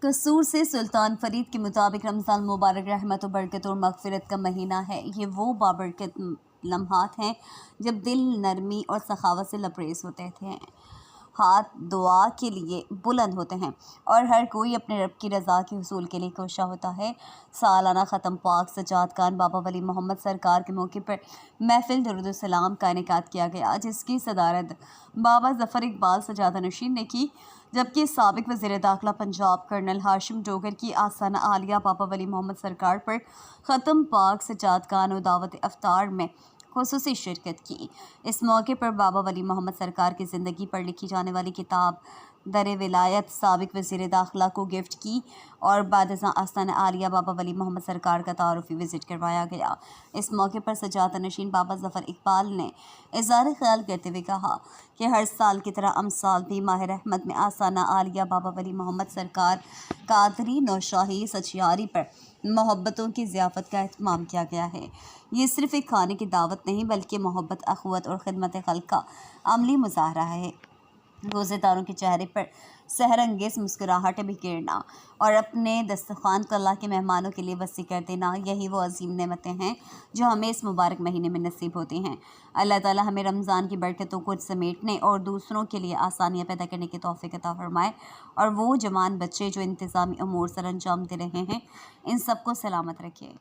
कसूर से सुल्तान फरीद के मुताबिक रमज़ान मुबारक रहमत व बरकत और मग़फ़िरत का महीना है। ये वो बाबरकत लम्हात हैं जब दिल नरमी और सखावत से लबरेज होते थे, हाथ दुआ के लिए बुलंद होते हैं और हर कोई अपने रब की रज़ा के हुसूल के लिए कोशा होता है। सालाना ख़त्म पाक सज्जाद खान बाबा वली मोहम्मद सरकार के मौके पर महफिल दुरूद सलाम का इनेकाद किया गया, जिसकी सदारत बाबा ज़फ़र इकबाल सजादा नशीन ने की, जबकि साबिक़ वज़ीर दाखिला पंजाब कर्नल हाशिम डोगर की आस्ताना आलिया बाबा वली मोहम्मद सरकार पर ख़त्म पाक सज्जाद खान और दावत अफ्तार में ख़ुसूसी शिरकत की। इस मौके पर बाबा वली मोहम्मद सरकार की ज़िंदगी पर लिखी जाने वाली किताब दर विलायत साबिक़ वज़ीर दाखिला को गिफ्ट की और बादशाह आस्ताना आलिया बाबा वली मोहम्मद सरकार का तारुफ़ी विज़िट करवाया गया। इस मौके पर सज्जादा नशीन बाबा ज़फ़र इकबाल ने इज़हार ख़याल करते हुए कहा कि हर साल की तरह अमसाल भी माह रहमत में आस्ताना आलिया बाबा वली मोहम्मद सरकार कादरी नौशाही सचियारी पर मोहब्बतों की ज़ियाफ़त का एहतमाम किया गया है। ये सिर्फ़ एक खाने की दावत नहीं बल्कि मोहब्बत, अख़ुवत और ख़िदमत खल्क़ का अमली मुज़ाहरा है। रोज़ेदारों के चेहरे पर सहर अंगेज़ मुस्कुराहटें बिखेरना और अपने दस्तरख़्वान को अल्लाह के मेहमानों के लिए वसी कर देना, यही वो अज़ीम नेमतें हैं जो हमें इस मुबारक महीने में नसीब होती हैं। अल्लाह ताला हमें रमज़ान की बरकतों को समेटने और दूसरों के लिए आसानियाँ पैदा करने की तौफ़ीक़ अता फ़रमाए और वो जवान बच्चे जो इंतज़ामी अमूर सर अंजाम दे रहे हैं, इन सबको सलामत रखे।